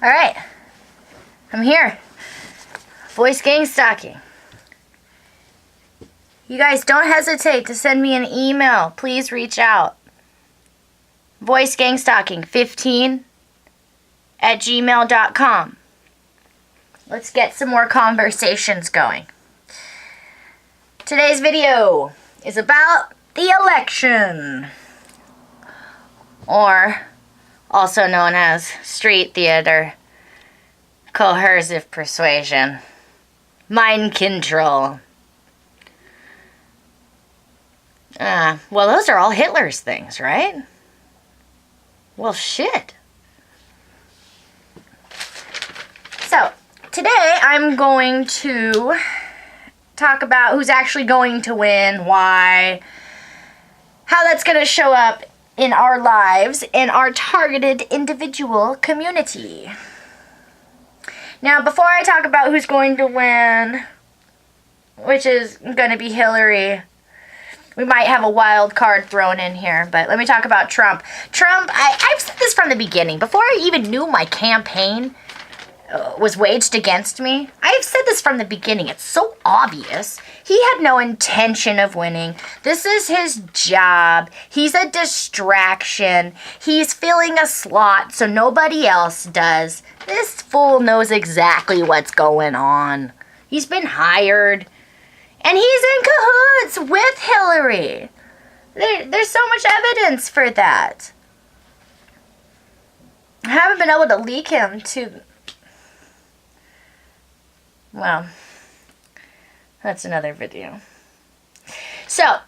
Alright, I'm here. Voice gang stalking. You guys don't hesitate to send me an email. Please reach out. voicegangstocking15@gmail.com. Let's get some more conversations going. Today's video is about the election, or also known as street theater, coercive persuasion, mind control. Well, those are all Hitler's things, right? Well, shit. So, today I'm going to talk about who's actually going to win, why, how that's going to show up in our lives, in our targeted individual community. Now, before I talk about who's going to win, which is going to be Hillary, we might have a wild card thrown in here, but let me talk about Trump. Trump, I've said this from the beginning. Before I even knew my campaign was waged against me, I've said this from the beginning. It's so obvious. He had no intention of winning. This is his job. He's a distraction. He's filling a slot so nobody else does. This fool knows exactly what's going on. He's been hired. And he's in cahoots with Hillary. There's so much evidence for that. I haven't been able to leak him to... Well, that's another video. So,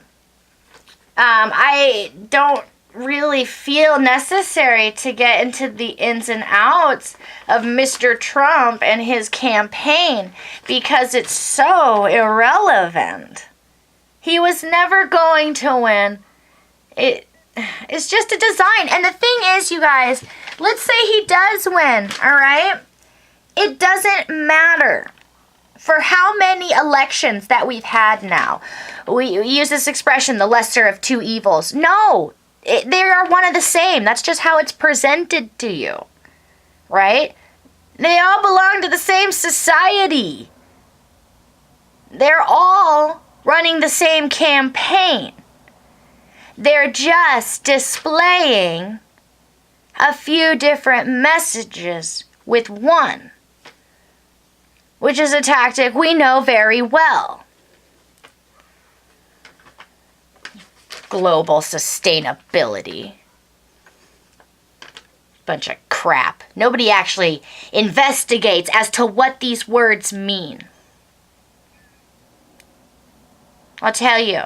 I don't really feel necessary to get into the ins and outs of Mr. Trump and his campaign because it's so irrelevant. He was never going to win. It's just a design. And the thing is, you guys, let's say he does win, all right? It doesn't matter. For how many elections that we've had now, we use this expression, the lesser of two evils. No, they are one and the same. That's just how it's presented to you, right? They all belong to the same society. They're all running the same campaign. They're just displaying a few different messages with one, which is a tactic we know very well. Global sustainability. Bunch of crap. Nobody actually investigates as to what these words mean. I'll tell you.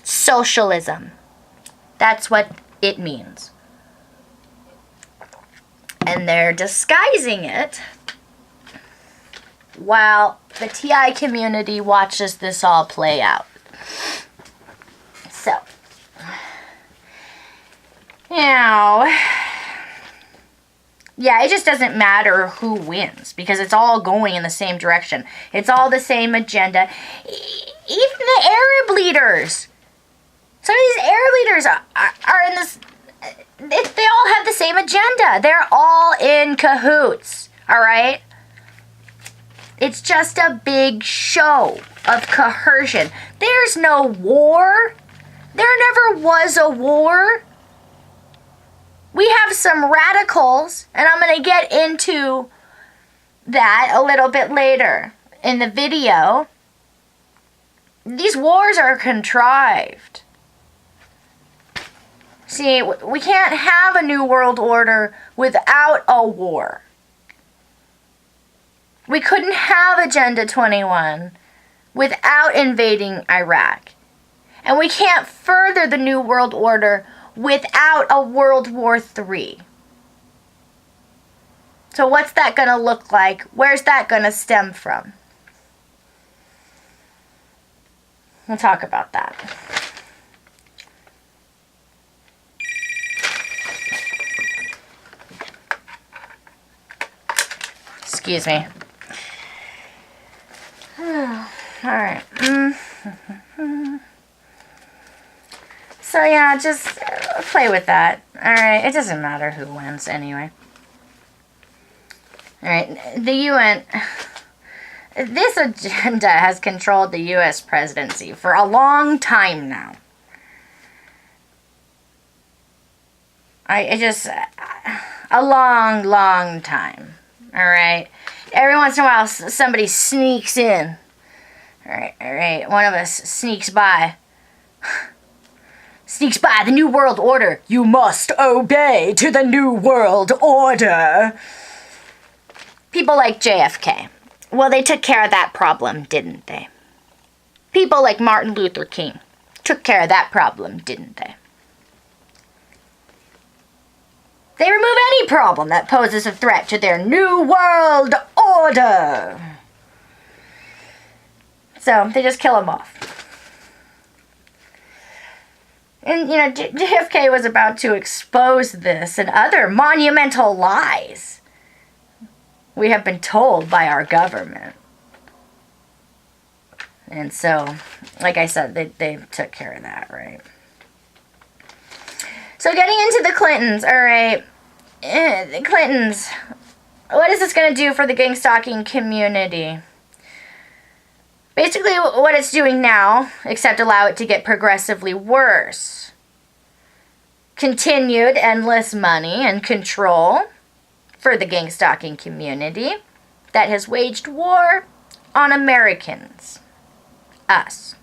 Socialism. That's what it means. And they're disguising it while the TI community watches this all play out. So, now, yeah, it just doesn't matter who wins because it's all going in the same direction. It's all the same agenda. Even the Arab leaders. Some of these Arab leaders are in this, they all have the same agenda. They're all in cahoots, all right? It's just a big show of coercion. There's no war. There never was a war. We have some radicals, and I'm going to get into that a little bit later in the video. These wars are contrived. See, we can't have a new world order without a war. We couldn't have Agenda 21 without invading Iraq. And we can't further the New World Order without a World War III. So what's that going to look like? Where's that going to stem from? We'll talk about that. Excuse me. Alright. So yeah, just play with that. Alright, it doesn't matter who wins anyway. All right, the UN. This agenda has controlled the U.S. presidency for a long time now. A long, long time. All right. Every once in a while, somebody sneaks in. All right. One of us sneaks by. Sneaks by the New World Order. You must obey to the New World Order. People like JFK. Well, they took care of that problem, didn't they? People like Martin Luther King took care of that problem, didn't they? They remove any problem that poses a threat to their New World Order. So, they just kill them off. And, JFK was about to expose this and other monumental lies we have been told by our government. And so, like I said, they took care of that, right? So getting into the Clintons, all right. The Clintons, what is this going to do for the gang stalking community? Basically, what it's doing now, except allow it to get progressively worse. Continued endless money and control for the gang stalking community that has waged war on Americans. Us.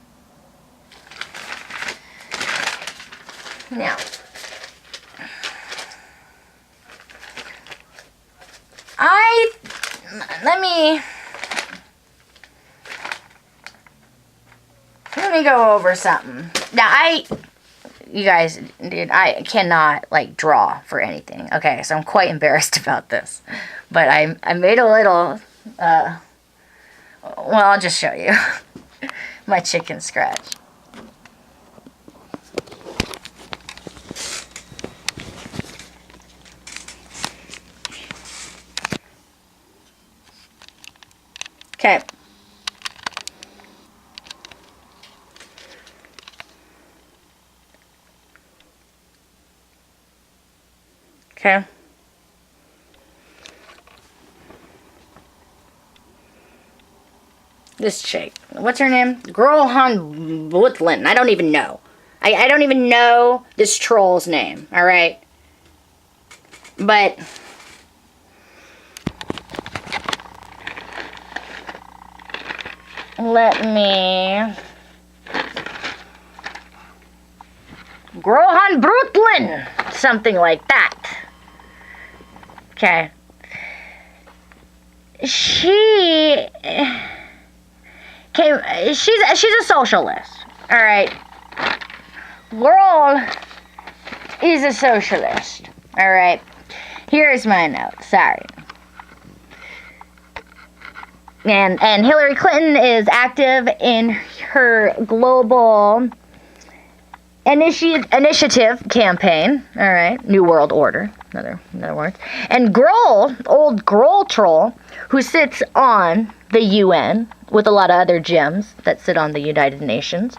Now, let me go over something. Now, you guys, dude, I cannot, draw for anything. Okay, so I'm quite embarrassed about this. But I made a little, well, I'll just show you. My chicken scratch. Okay. Okay. This chick. What's her name? Grohan Butlin. I don't even know. I don't even know this troll's name. Alright? But let me... Grohan Brutlin! Something like that. Okay. She's a socialist. All right. Girl is a socialist. All right. Here's my note. Sorry. And Hillary Clinton is active in her global initiative campaign. All right. New World Order. Another word. And old Grohl troll, who sits on the UN with a lot of other gems that sit on the United Nations.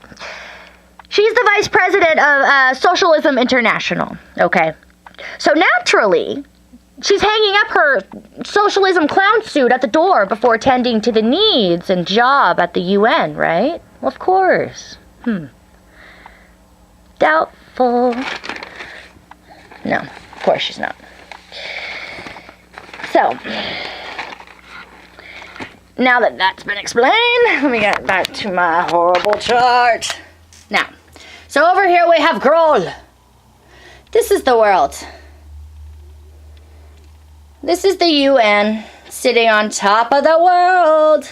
She's the vice president of Socialism International. Okay. So naturally, she's hanging up her socialism clown suit at the door before attending to the needs and job at the UN, right? Well, of course. Doubtful. No, of course she's not. So, now that that's been explained, let me get back to my horrible chart. Now, so over here we have Grohl. This is the world. This is the UN sitting on top of the world.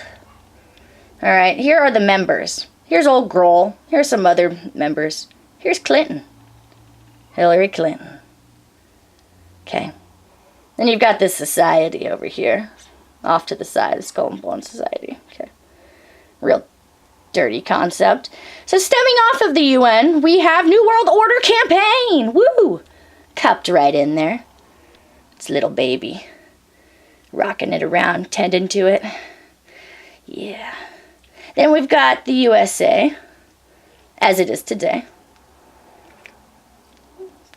All right, here are the members. Here's old Grohl. Here's some other members. Here's Clinton. Hillary Clinton. Okay. Then you've got this society over here. Off to the side, the Skull and Bone Society. Okay. Real dirty concept. So stemming off of the UN, we have New World Order campaign. Woo! Cupped right in there. It's little baby. Rocking it around, tending to it. Yeah. Then we've got the USA, as it is today.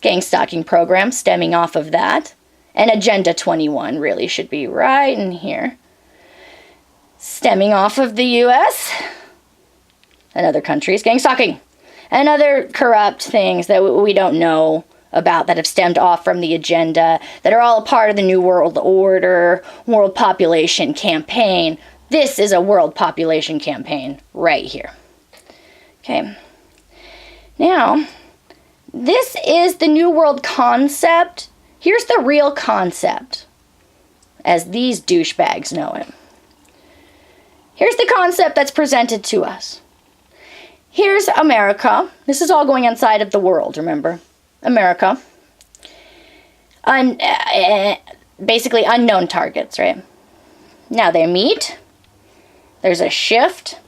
Gang stalking program stemming off of that. And Agenda 21 really should be right in here. Stemming off of the U.S. and other countries. Gang stalking. And other corrupt things that we don't know about that have stemmed off from the agenda, that are all a part of the New World Order, World Population Campaign. This is a World Population Campaign right here. Okay. Now, this is the New World concept. Here's the real concept, as these douchebags know it. Here's the concept that's presented to us. Here's America. This is all going inside of the world, remember? America. Basically unknown targets, right? Now they meet. There's a shift.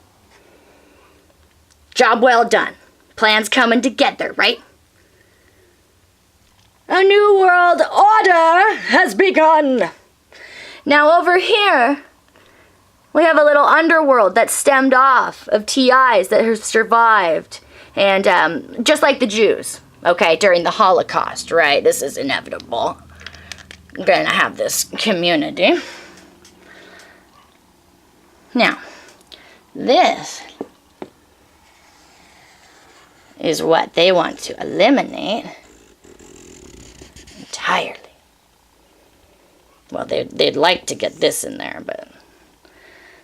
Job well done. Plans coming together, right? A new world order has begun. Now over here, we have a little underworld that stemmed off of TIs that have survived. And just like the Jews, okay, during the Holocaust, right? This is inevitable. We're going to have this community. Now, this is what they want to eliminate entirely. Well, they'd like to get this in there, but...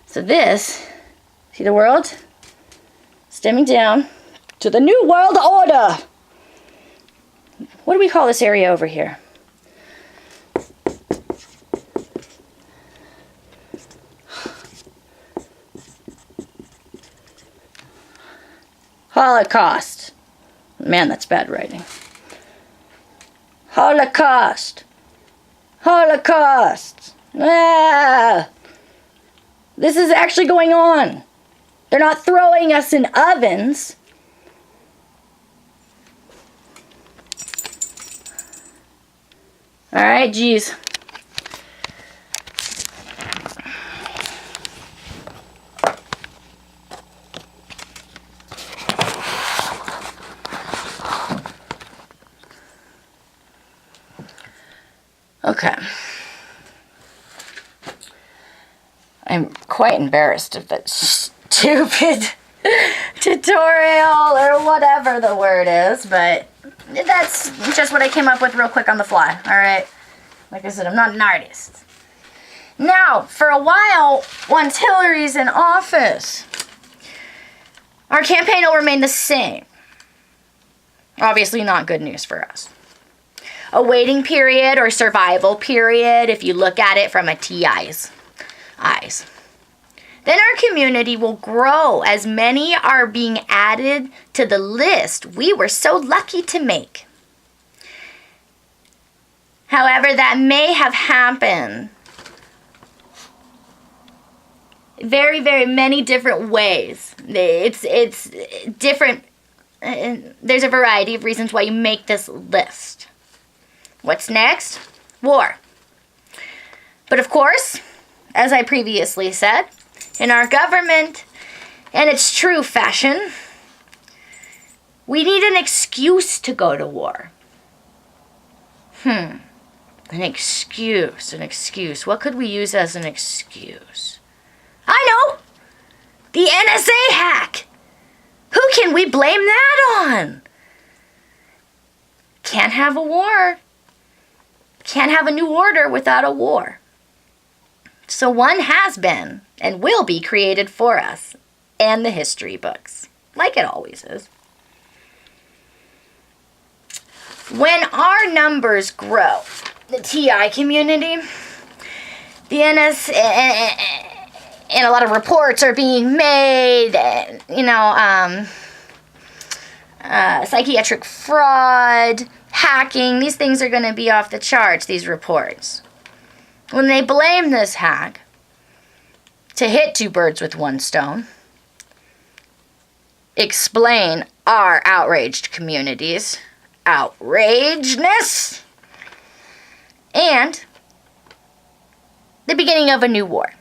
So this, see the world? Stemming down to the New World Order. What do we call this area over here? Holocaust. Man, that's bad writing. Holocaust. Holocaust. Ah! This is actually going on. They're not throwing us in ovens. All right, geez. Okay. I'm quite embarrassed of that stupid tutorial or whatever the word is, but that's just what I came up with real quick on the fly, alright? Like I said, I'm not an artist. Now, for a while, once Hillary's in office, our campaign will remain the same. Obviously not good news for us. A waiting period or survival period, if you look at it from a TI's eyes. Then our community will grow as many are being added to the list we were so lucky to make. However, that may have happened very, very many different ways. It's different. There's a variety of reasons why you make this list. What's next? War. But of course, as I previously said, in our government and its true fashion, we need an excuse to go to war. An excuse. What could we use as an excuse? I know! The NSA hack! Who can we blame that on? Can't have a war. Can't have a new order without a war. So one has been and will be created for us and the history books, like it always is. When our numbers grow, the TI community, the NS, and a lot of reports are being made, psychiatric fraud, hacking, these things are going to be off the charts, these reports. When they blame this hack to hit two birds with one stone, explain our outraged communities' outragedness, and the beginning of a new war.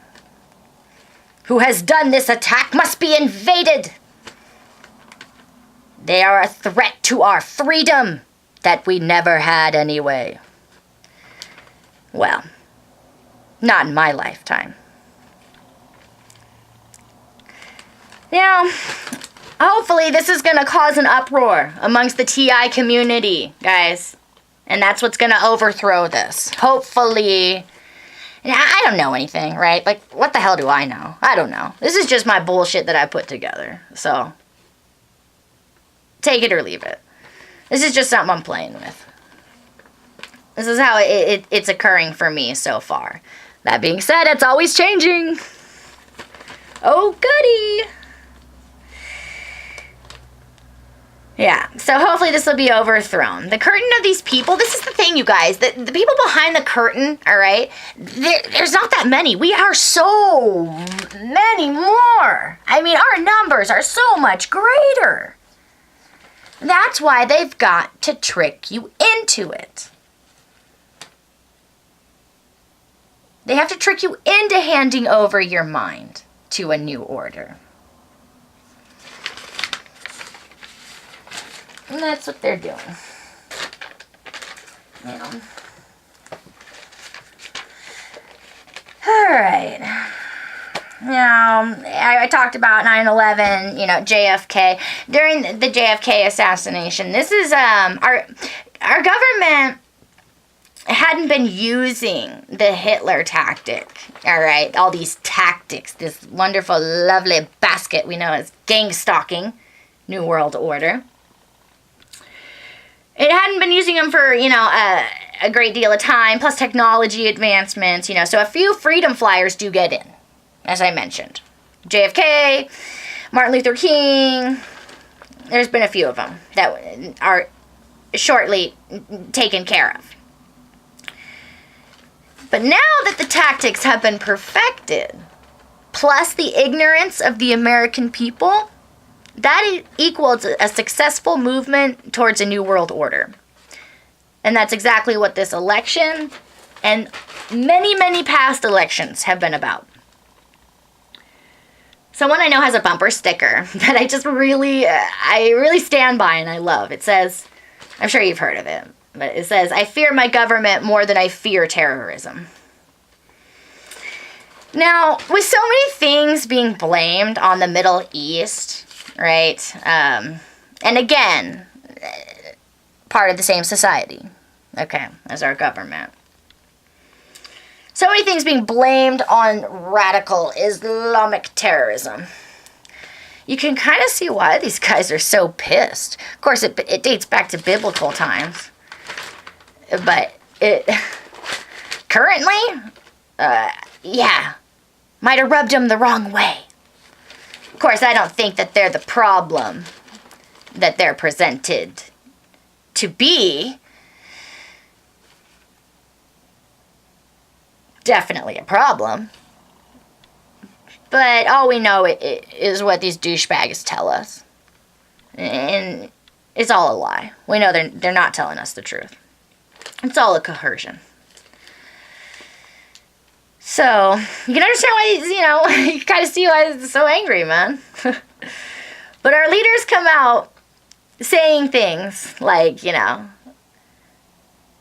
Who has done this attack must be invaded. They are a threat to our freedom that we never had anyway. Well, not in my lifetime. Now, hopefully this is going to cause an uproar amongst the TI community, guys. And that's what's going to overthrow this. Hopefully. I don't know anything, right? Like, what the hell do I know? I don't know. This is just my bullshit that I put together. So, take it or leave it. This is just something I'm playing with. This is how it's occurring for me so far. That being said, it's always changing. Oh, goody. Yeah, so hopefully this will be overthrown. The curtain of these people, this is the thing, you guys. The people behind the curtain, all right, there's not that many. We are so many more. I mean, our numbers are so much greater. That's why they've got to trick you into it. They have to trick you into handing over your mind to a new order. And that's what they're doing. Yeah. Alright. Now, I talked about 9/11, JFK. During the JFK assassination, this is, our government hadn't been using the Hitler tactic, alright? All these tactics, this wonderful, lovely basket we know as gang stalking, New World Order. It hadn't been using them for, a great deal of time, plus technology advancements, so a few freedom flyers do get in, as I mentioned. JFK, Martin Luther King, there's been a few of them that are shortly taken care of. But now that the tactics have been perfected, plus the ignorance of the American people, that equals a successful movement towards a new world order. And that's exactly what this election and many, many past elections have been about. Someone I know has a bumper sticker that I really stand by and I love. It says, I'm sure you've heard of it, but it says, "I fear my government more than I fear terrorism." Now, with so many things being blamed on the Middle East, right? And again, part of the same society, okay, as our government. So many things being blamed on radical Islamic terrorism. You can kind of see why these guys are so pissed. Of course, it dates back to biblical times. But it currently, might have rubbed them the wrong way. Of course, I don't think that they're the problem that they're presented to be. Definitely a problem. But all we know is what these douchebags tell us. And it's all a lie. We know they're not telling us the truth. It's all a coercion. So, you can understand why, you kind of see why he's so angry, man. But our leaders come out saying things like, they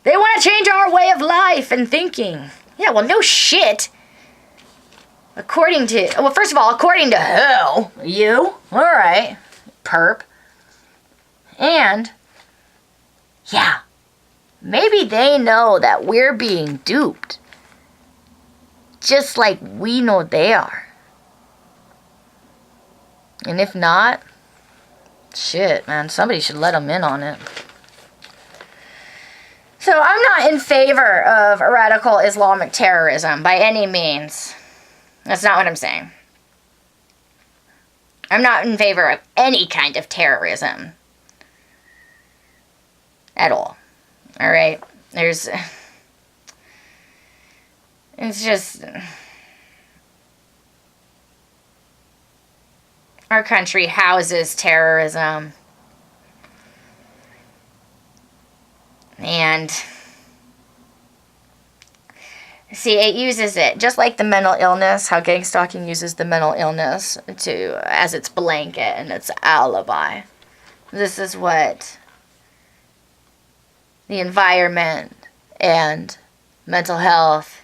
want to change our way of life and thinking. Yeah, well, no shit. First of all, according to who? You? All right, perp. And, maybe they know that we're being duped. Just like we know they are. And if not, shit, man, somebody should let them in on it. So I'm not in favor of radical Islamic terrorism by any means. That's not what I'm saying. I'm not in favor of any kind of terrorism. At all. Alright? It's just, our country houses terrorism. And, see, it uses it, just like the mental illness, how gang stalking uses the mental illness as its blanket and its alibi. This is what the environment and mental health,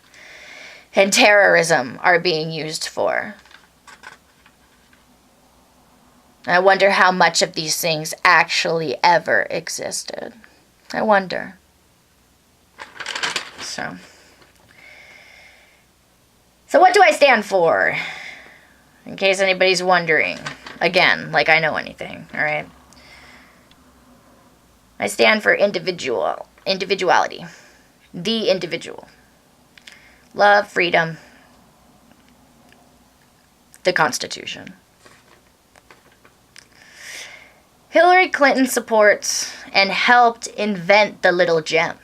and terrorism are being used for. I wonder how much of these things actually ever existed. I wonder. So what do I stand for? In case anybody's wondering. Again, like I know anything, all right? I stand for individuality. The individual. Love, freedom, the Constitution. Hillary Clinton supports and helped invent the little gem,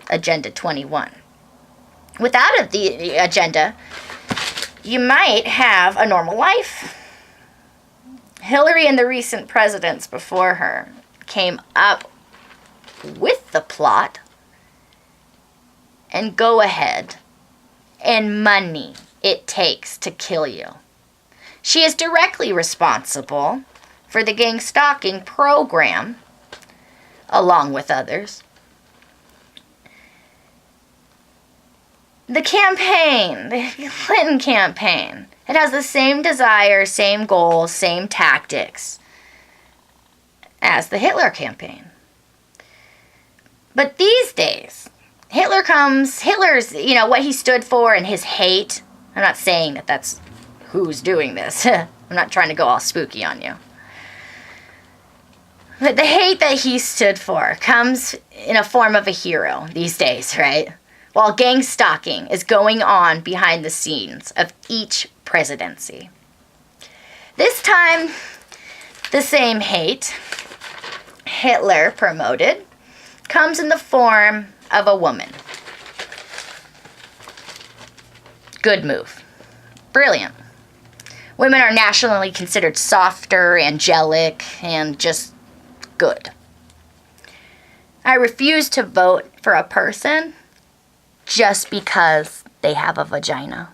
Agenda 21. Without the agenda, you might have a normal life. Hillary and the recent presidents before her came up with the plot and go ahead and money it takes to kill you. She is directly responsible for the gang stalking program, along with others. The campaign, the Clinton campaign, it has the same desires, same goals, same tactics as the Hitler campaign. But these days, Hitler's, what he stood for and his hate. I'm not saying that that's who's doing this. I'm not trying to go all spooky on you. But the hate that he stood for comes in a form of a hero these days, right? While gang stalking is going on behind the scenes of each presidency. This time, the same hate Hitler promoted comes in the form of a woman. Good move. Brilliant. Women are nationally considered softer, angelic, and just good. I refuse to vote for a person just because they have a vagina.